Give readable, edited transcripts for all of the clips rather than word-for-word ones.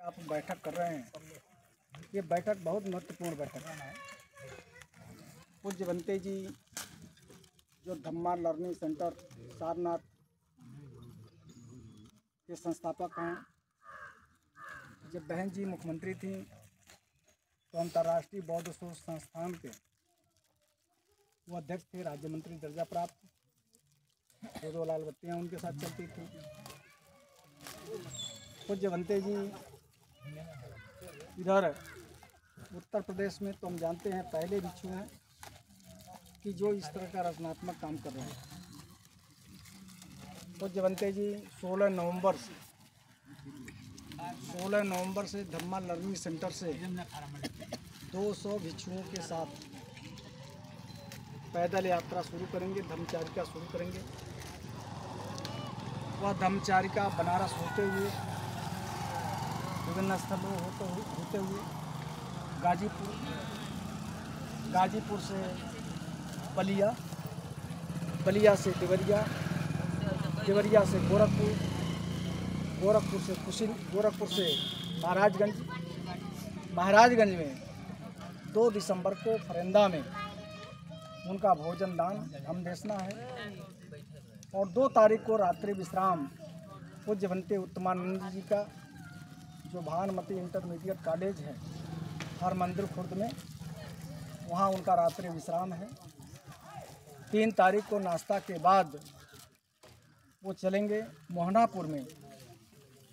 आप बैठक कर रहे हैं, ये बैठक बहुत महत्वपूर्ण बैठक है। पूज्य बनते जी जो धम्मा लर्निंग सेंटर सारनाथ के संस्थापक हैं। जब बहन जी मुख्यमंत्री थी तो अंतर्राष्ट्रीय बौद्ध शोध संस्थान के वो अध्यक्ष थे, राज्य मंत्री दर्जा प्राप्त। दो लाल बत्तियाँ उनके साथ चलती थी। पूज्य बनते जी इधर उत्तर प्रदेश में तो हम जानते हैं पहले भिक्षु हैं कि जो इस तरह का रचनात्मक काम कर रहे हैं। पूज्य बनते जी 16 नवंबर से धम्मा लर्निंग सेंटर से 200 भिक्षुओं के साथ पैदल यात्रा शुरू करेंगे, धम्मचारिका शुरू करेंगे। वह धम्मचारिका बनारस होते हुए विभिन्न स्थलों होते हुए गाजीपुर से बलिया, बलिया से देवरिया, देवरिया से गोरखपुर, गोरखपुर से गोरखपुर से महाराजगंज में 2 दिसंबर को फरेंदा में उनका भोजन दान हम देना है। और 2 तारीख को रात्रि विश्राम पूज्य बनते उत्तमानंद जी का जो भानुमति इंटरमीडिएट कॉलेज है हरमंदिर खुर्द में, वहाँ उनका रात्रि विश्राम है। 3 तारीख को नाश्ता के बाद वो चलेंगे मोहनापुर में।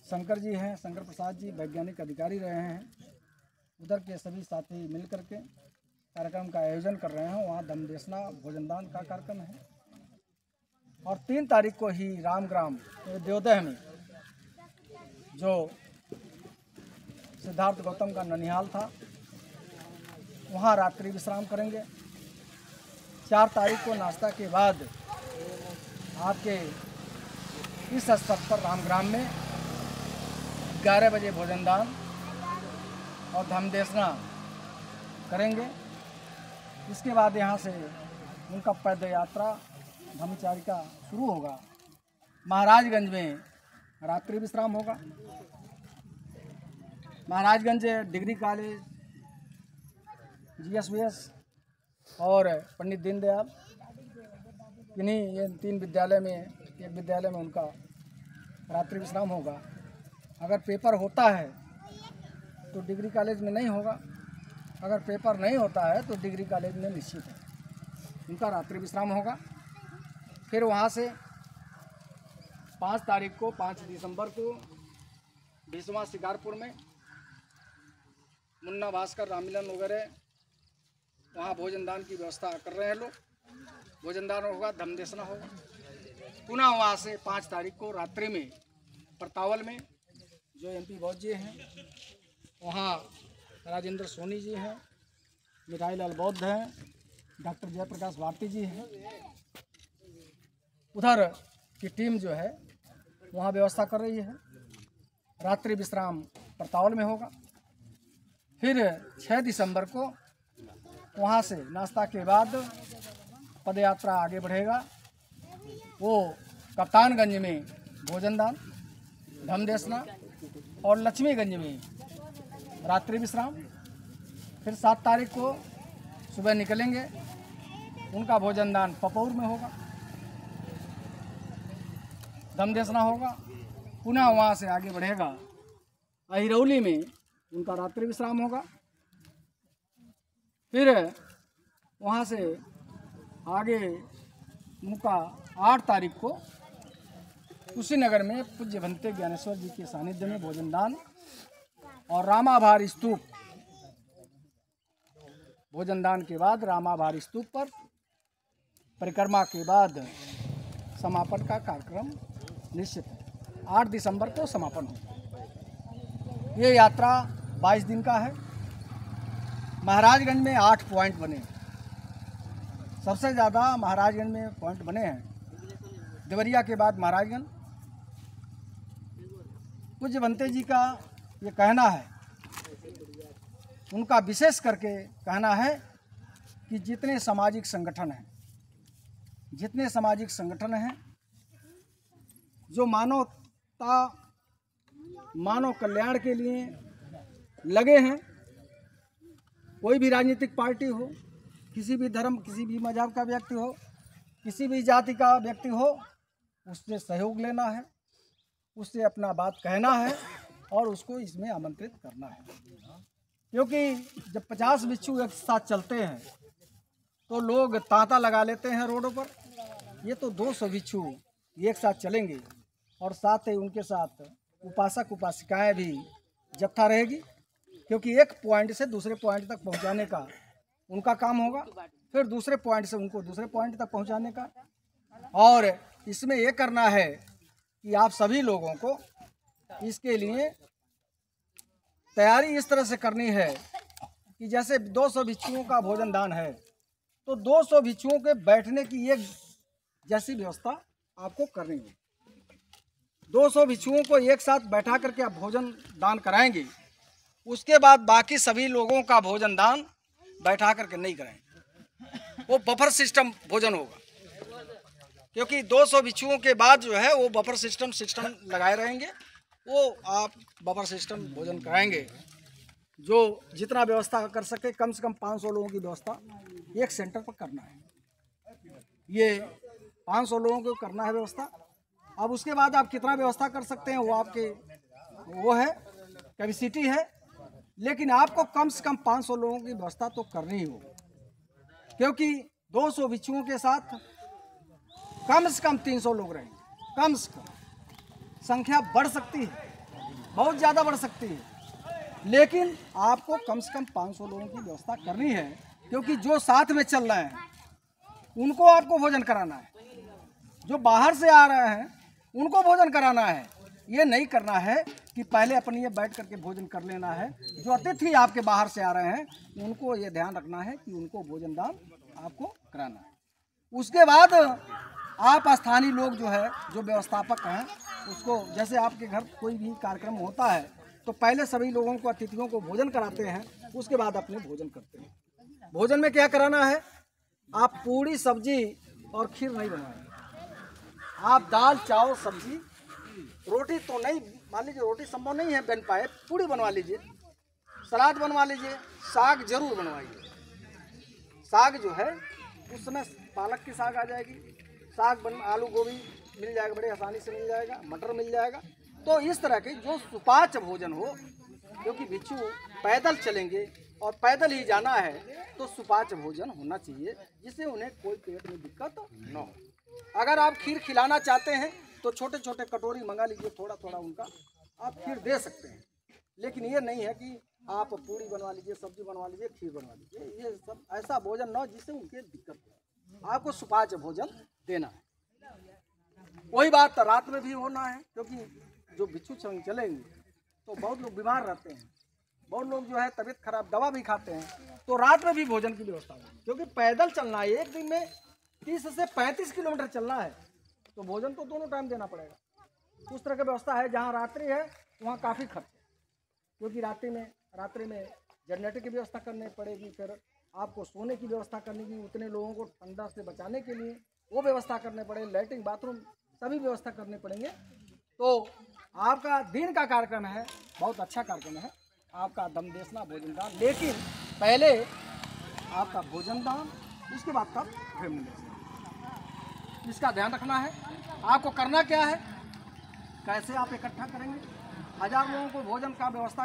शंकर जी हैं, शंकर प्रसाद जी वैज्ञानिक अधिकारी रहे हैं, उधर के सभी साथी मिल करके कार्यक्रम का आयोजन कर रहे हैं। वहाँ धम्मदेशना भोजनदान का कार्यक्रम है। और 3 तारीख को ही रामग्राम देवदह में जो सिद्धार्थ गौतम का ननिहाल था वहाँ रात्रि विश्राम करेंगे। 4 तारीख को नाश्ता के बाद आपके इस स्थल पर रामग्राम में 11 बजे भोजनदान और धम्मदेशना करेंगे। इसके बाद यहाँ से उनका पैदल यात्रा धम्मचारिका शुरू होगा। महाराजगंज में रात्रि विश्राम होगा। महाराजगंज डिग्री कॉलेज, GSVS और पंडित दीनदयाल, इन्हीं ये 3 विद्यालय में एक विद्यालय में उनका रात्रि विश्राम होगा। अगर पेपर होता है तो डिग्री कॉलेज में नहीं होगा, अगर पेपर नहीं होता है तो डिग्री कॉलेज में निश्चित है उनका रात्रि विश्राम होगा। फिर वहाँ से 5 दिसंबर को भीष्मा शिकारपुर में मुन्ना भास्कर राममिलन वगैरह वहाँ भोजनदान की व्यवस्था कर रहे हैं लोग। भोजनदान होगा, धम्मदेशना होगा। पुनः वहाँ से 5 तारीख को रात्रि में परतावल में जो MP बौद्ध जी हैं, वहाँ राजेंद्र सोनी जी हैं, मिठाई लाल बौद्ध हैं, डॉक्टर जयप्रकाश भारती जी हैं, उधर की टीम जो है वहाँ व्यवस्था कर रही है। रात्रि विश्राम परतावल में होगा। फिर 6 दिसंबर को वहाँ से नाश्ता के बाद पदयात्रा आगे बढ़ेगा। वो कप्तानगंज में भोजनदान, धम्मदेशना और लक्ष्मीगंज में रात्रि विश्राम। फिर 7 तारीख को सुबह निकलेंगे, उनका भोजनदान पपौर में होगा, धम्मदेशना होगा। पुनः वहाँ से आगे बढ़ेगा अहिरौली में उनका रात्रि विश्राम होगा। फिर वहाँ से आगे उनका 8 तारीख को कुशीनगर में पूज्य भंते ज्ञानेश्वर जी के सानिध्य में भोजनदान और रामाभार स्तूप, भोजनदान के बाद रामाभार स्तूप पर परिक्रमा के बाद समापन का कार्यक्रम निश्चित है। 8 दिसंबर को समापन होगा। ये यात्रा 22 दिन का है। महाराजगंज में 8 पॉइंट बने, सबसे ज़्यादा महाराजगंज में पॉइंट बने हैं। देवरिया के बाद महाराजगंज। पूज्य बनते जी का ये कहना है, उनका विशेष करके कहना है कि जितने सामाजिक संगठन हैं जो मानव कल्याण के लिए लगे हैं। कोई भी राजनीतिक पार्टी हो, किसी भी धर्म, किसी भी मजहब का व्यक्ति हो, किसी भी जाति का व्यक्ति हो, उससे सहयोग लेना है, उससे अपना बात कहना है और उसको इसमें आमंत्रित करना है। क्योंकि जब 50 बिच्छू एक साथ चलते हैं तो लोग तांता लगा लेते हैं रोडों पर। ये तो 200 बिच्छू एक साथ चलेंगे और साथ ही उनके साथ उपासक उपासिकाएं भी जत्था रहेगी, क्योंकि एक पॉइंट से दूसरे पॉइंट तक पहुंचाने का उनका काम होगा, फिर दूसरे पॉइंट से उनको दूसरे पॉइंट तक पहुंचाने का। और इसमें ये करना है कि आप सभी लोगों को इसके लिए तैयारी इस तरह से करनी है कि जैसे 200 भिक्षुओं का भोजन दान है तो 200 भिक्षुओं के बैठने की एक जैसी व्यवस्था आपको करनी है। 200 भिक्षुओं को एक साथ बैठा करके आप भोजन दान कराएंगे, उसके बाद बाकी सभी लोगों का भोजन दान बैठा करके नहीं कराएंगे। वो बफर सिस्टम भोजन होगा, क्योंकि 200 भिक्षुओं के बाद जो है वो बफर सिस्टम लगाए रहेंगे। वो आप बफर सिस्टम भोजन कराएंगे। जो जितना व्यवस्था कर सके, कम से कम 500 लोगों की व्यवस्था एक सेंटर पर करना है। ये 500 लोगों को करना है व्यवस्था। अब उसके बाद आप कितना व्यवस्था कर सकते हैं वो आपके वो है, कैपेसिटी है, लेकिन आपको कम से कम 500 लोगों की व्यवस्था तो करनी ही होगी, क्योंकि 200 भिक्षुओं के साथ कम से कम 300 लोग रहेंगे। कम से कम संख्या बढ़ सकती है, बहुत ज़्यादा बढ़ सकती है, लेकिन आपको कम से कम 500 लोगों की व्यवस्था करनी है, क्योंकि जो साथ में चल रहे हैं उनको आपको भोजन कराना है, जो बाहर से आ रहे हैं उनको भोजन कराना है। ये नहीं करना है कि पहले अपनी ये बैठ करके भोजन कर लेना है। जो अतिथि आपके बाहर से आ रहे हैं उनको ये ध्यान रखना है कि उनको भोजन दान आपको कराना है। उसके बाद आप स्थानीय लोग जो है, जो व्यवस्थापक हैं, उसको जैसे आपके घर कोई भी कार्यक्रम होता है तो पहले सभी लोगों को, अतिथियों को भोजन कराते हैं, उसके बाद अपने भोजन करते हैं। भोजन में क्या कराना है, आप पूड़ी सब्जी और खीर नहीं बनवाएंगे। आप दाल चावल सब्जी, रोटी तो नहीं, मान लीजिए रोटी संभव नहीं है बन पाए, पूड़ी बनवा लीजिए, सलाद बनवा लीजिए, साग जरूर बनवाइए। साग जो है उस समय पालक की साग आ जाएगी, साग आलू गोभी मिल जाएगा, बड़े आसानी से मिल जाएगा, मटर मिल जाएगा। तो इस तरह के जो सुपाच्य भोजन हो, क्योंकि भिक्षु पैदल चलेंगे और पैदल ही जाना है, तो सुपाच्य भोजन होना चाहिए जिससे उन्हें कोई पेट में दिक्कत न हो। अगर आप खीर खिलाना चाहते हैं तो छोटे छोटे कटोरी मंगा लीजिए, थोड़ा थोड़ा उनका आप खीर दे सकते हैं, लेकिन ये नहीं है कि आप पूड़ी बनवा लीजिए, सब्जी बनवा लीजिए, खीर बनवा लीजिए। ये सब ऐसा भोजन न हो जिससे उनके दिक्कत हो। आपको सुपाच्य भोजन देना है। वही बात रात में भी होना है, क्योंकि जो भिक्षु चलेंगे तो बहुत लोग बीमार रहते हैं, बहुत लोग जो है तबीयत खराब, दवा भी खाते हैं, तो रात में भी भोजन की व्यवस्था होगी। क्योंकि पैदल चलना है, एक दिन में 30 से 35 किलोमीटर चलना है, तो भोजन तो दोनों टाइम देना पड़ेगा। उस तरह की व्यवस्था है। जहाँ रात्रि है वहाँ काफ़ी खर्च है, क्योंकि रात्रि में जनरेटर की व्यवस्था करनी पड़ेगी, फिर आपको सोने की व्यवस्था करनी की, उतने लोगों को ठंडा से बचाने के लिए वो व्यवस्था करने पड़ेगी, लैट्रिन बाथरूम सभी व्यवस्था करने पड़ेंगे। तो आपका दिन का कार्यक्रम है, बहुत अच्छा कार्यक्रम है आपका दम देसना भोजन दान, लेकिन पहले आपका भोजन दान, उसके बाद तब फेमिली। इसका ध्यान रखना है। आपको करना क्या है, कैसे आप इकट्ठा करेंगे, 1000 लोगों को भोजन का व्यवस्था